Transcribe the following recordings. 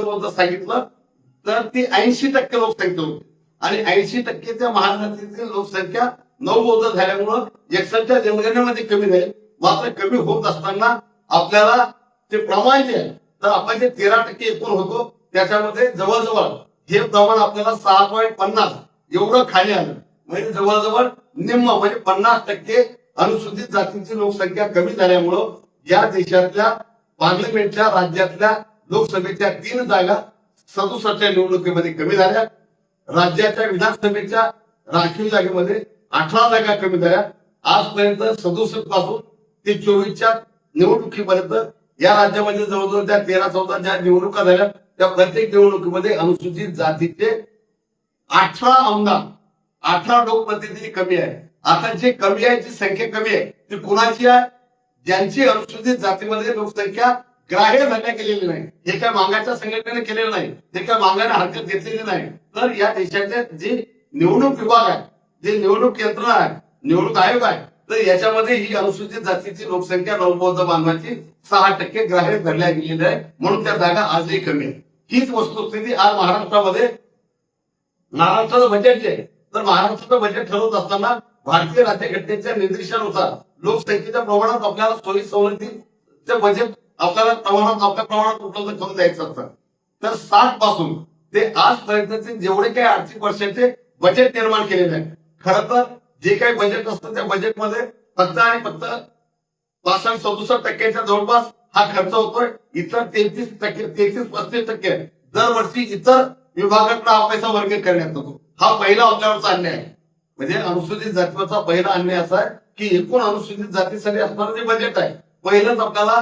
होतं सांगितलं तर ती 80% लोकसंख्या होती आणि 80% महाराष्ट्रातील लोकसंख्या नवबौद्ध झाल्यामुळं 61च्या जनगणनेमध्ये कमी झाली. मात्र कमी होत असताना आपल्याला ते प्रमाण जे आहे तर आपण जे 13% एकूण होतो त्याच्यामध्ये जवळजवळ हे प्रमाण आपल्याला 6.50 एवढं खाली आलं. म्हणजे जवळजवळ निम्म म्हणजे 50% अनुसूचित जातींची लोकसंख्या कमी झाल्यामुळं या देशातल्या पार्लमेंटच्या राज्यातल्या लोकसभेच्या 3 जागा 67च्या निवडणुकीमध्ये कमी झाल्या. राज्याच्या विधानसभेच्या राखीव जागेमध्ये 18 जागा कमी झाल्या. आजपर्यंत 67 पासून ते 24च्या निवडणुकीपर्यंत या राज्यामध्ये जवळजवळ त्या 13-14 ज्या निवडणुका झाल्या त्या प्रत्येक निवडणुकीमध्ये अनुसूचित जातीचे 18 आमदार 18 लोकप्रतिनिधी कमी आहे. आता जे कमी आहे जी संख्या कमी आहे ती कुणाची आहे? ज्यांची अनुसूचित जातीमध्ये लोकसंख्या ग्राह्य धरल्या गेलेली नाही. हे काय मागाच्या संघटनेने केलेलं नाही, हे काय मागाने हरकत घेतलेली नाही. तर या देशाचे जे निवडणूक विभाग आहे, जे निवडणूक यंत्रणा आहे, निवडणूक आयोग आहे, तर याच्यामध्ये ही अनुसूचित जातीची लोकसंख्या नवबौद्ध बांधवांची 6% ग्राह्य धरल्या गेलेली आहे. म्हणून त्या जागा आजही कमी आहे. हीच वस्तुस्थिती आज महाराष्ट्रामध्ये महाराष्ट्राचं बजेट जे आहे तर महाराष्ट्राचं बजेट ठरवत असताना भारतीय राज्यघटनेच्या निर्देशानुसार लोकसंख्येच्या प्रमाणात आपल्याला सोयी सवलतीचे बजेट आपल्याला आपल्या प्रमाणात उपलब्ध करून द्यायचं असतं. तर 60 पासून ते आजपर्यंतचे जेवढे काही आर्थिक वर्षाचे बजेट निर्माण केलेले आहे, खरं तर जे काही बजेट असतं त्या बजेटमध्ये फक्त आणि फक्त 65-67% जवळपास हा खर्च होतोय. इतर 33-35% दरवर्षी इतर विभागाकडे हा पैसा वर्ग करण्यात येतो. हा पहिला आपल्यावरचा अन्याय आहे. म्हणजे अनुसूचित जातीचा पहिला अन्याय असा आहे की एकूण अनुसूचित जातीसाठी असणारं जे बजेट आहे पहिलंच आपल्याला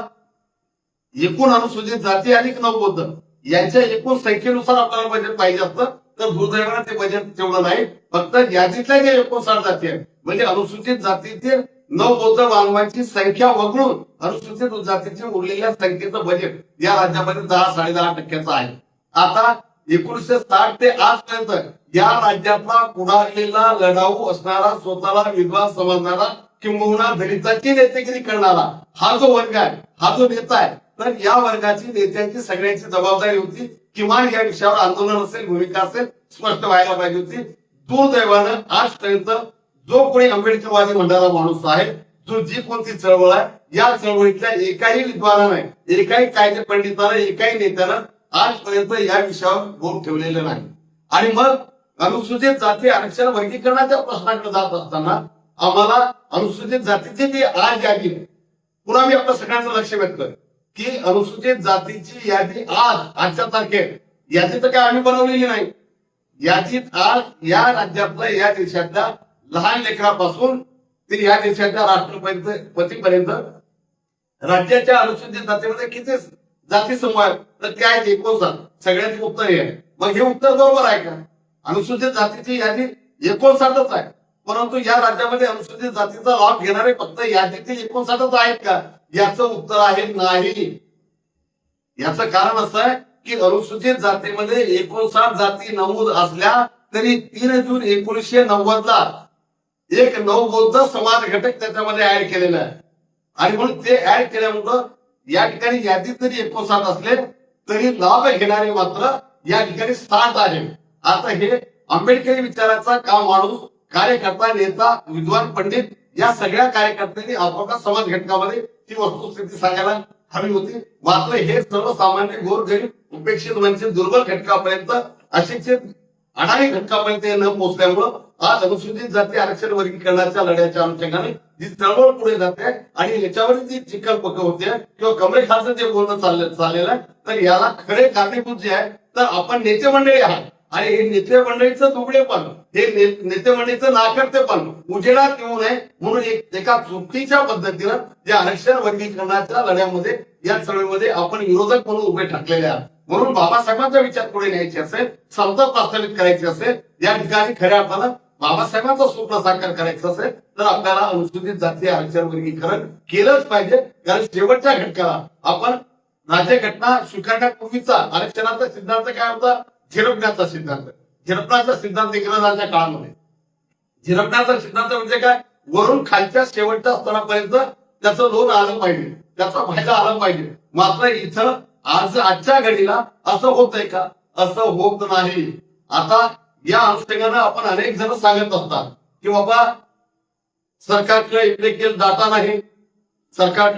एकूण अनुसूचित जाती आणि नवबौद्ध यांच्या एकूण संख्येनुसार आपल्याला बजेट पाहिजे असतं. तर दुर्दैवाने ते बजेट तेवढं नाही. फक्त यादीतल्या ज्या 59 जाती आहेत म्हणजे अनुसूचित जातीतील नवबौद्ध बांधवांची संख्या वगळून अनुसूचित जातीच्या उरलेल्या संख्येचं बजेट या राज्यामध्ये 10-10.5% आहे. आता 1960 ते आजपर्यंत या राज्यातला पुढारलेला लढाऊ असणारा स्वतःला विद्वान समजणारा किंबहुना दलितांची नेतेगिरी करणारा हा जो वर्ग आहे, हा जो नेता आहे, तर या वर्गाची नेत्यांची सगळ्यांची जबाबदारी होती. किमान या विषयावर आंदोलन असेल, भूमिका असेल स्पष्ट व्हायला पाहिजे होती. दुर्दैवानं आजपर्यंत जो कोणी आंबेडकरवादी म्हणणारा माणूस आहे, जो जी कोणती चळवळ आहे या चळवळीतल्या एकाही विद्वानाने, एकाही कायदे पंडितानं, एकाही नेत्यानं आजपर्यंत या विषयावर बोट ठेवलेलं नाही. आणि मग अनुसूचित जाती आरक्षण वर्गीकरणाच्या प्रश्नाकडे जात असताना आम्हाला अनुसूचित जातीची जी आज यादी पुन्हा मी आपल्या सगळ्यांचं लक्ष वेधतोय की अनुसूचित जातीची यादी आजच्या तारखेत यादी तर काय आम्ही बनवलेली नाही. यादीत आज या राज्यातल्या या देशातल्या लहान लेकरापासून ते या देशाच्या राष्ट्रपतीपर्यंत राज्याच्या अनुसूचित जातीमध्ये किती जाती समूह आहेत तर ते आहेत 59. सगळ्यांचे उत्तर हे आहे. मग हे उत्तर बरोबर आहे का? अनुसूचित जातीची यादी 59च आहे, परंतु या राज्यामध्ये अनुसूचित जातीचा लाभ घेणारे फक्त यादीतील 59च आहेत का? याचं उत्तर आहे नाही. याचं कारण असं आहे की अनुसूचित जातीमध्ये 59 जाती नमूद असल्या तरी 3 जून 1990ला एक नवबौद्ध समाज घटक त्याच्यामध्ये ऍड केलेला आहे. आणि म्हणून ते ऍड केल्यामुळं या ठिकाणी यादीत जरी 59 असले तरी लाभ घेणारे मात्र या ठिकाणी 60 आहे. आता हे आंबेडकरी विचाराचा काम माणूस, कार्यकर्ता, नेता, विद्वान, पंडित या सगळ्या कार्यकर्त्यांनी आपापल्या समाज घटकामध्ये ती वस्तुस्थिती सांगायला हवी होती. मात्र हे सर्वसामान्य गोरगरीब, उपेक्षित, वंचित, दुर्बल घटकापर्यंत, अशिक्षित अडाणी घटकापर्यंत न पोहोचल्यामुळं आज अनुसूचित जाती आरक्षण वर्गीकरणाच्या लढ्याच्या अनुषंगाने जी चळवळ पुढे जाते आणि याच्यावर जी चिखलपक होते किंवा कमरेखालचं जे बोलणं चाललेलं आहे तर याला खरे कारणीभूत जे आहे तर आपण नेते मंडळी आहात. आणि हे नेते मंडळीचं दुबळेपण, हे नेते मंडळीचं नाकर्तेपण उजेडात येऊ नये म्हणून एका चुकीच्या पद्धतीनं या आरक्षण वर्गीकरणाच्या लढ्यामध्ये या चळवळीमध्ये आपण विरोधक म्हणून उभे ठाकलेले आहात. म्हणून बाबासाहेबांचा विचार पुढे न्यायचे असेल, समता प्रस्थापित करायची असेल, या ठिकाणी खऱ्या अर्थानं बाबासाहेबांचं स्वप्न साकार करायचं असेल तर आपल्याला अनुसूचित जाती आरक्षण वर्गीकरण केलंच पाहिजे. कारण शेवटच्या घटकाला आपण राज्यघटना स्वीकारण्यापूर्वीचा आरक्षणाचा सिद्धांत काय होता? झिरपण्याचा सिद्धांत. झिरपण्याचा सिद्धांत इंग्रजांच्या काळामध्ये. झिरपण्याचा सिद्धांत म्हणजे काय? वरून खालच्या शेवटच्या स्तरापर्यंत त्याचं लोन आलं पाहिजे, त्याचा फायदा आला पाहिजे. मात्र इथं आजच्या घडीला असं होतंय का? असं होत नाही. आता या अनुषंगानं आपण अनेक जण सांगत असतात की बाबा सरकारकडे इलेक्ट्रिकल डाटा नाही, सरकार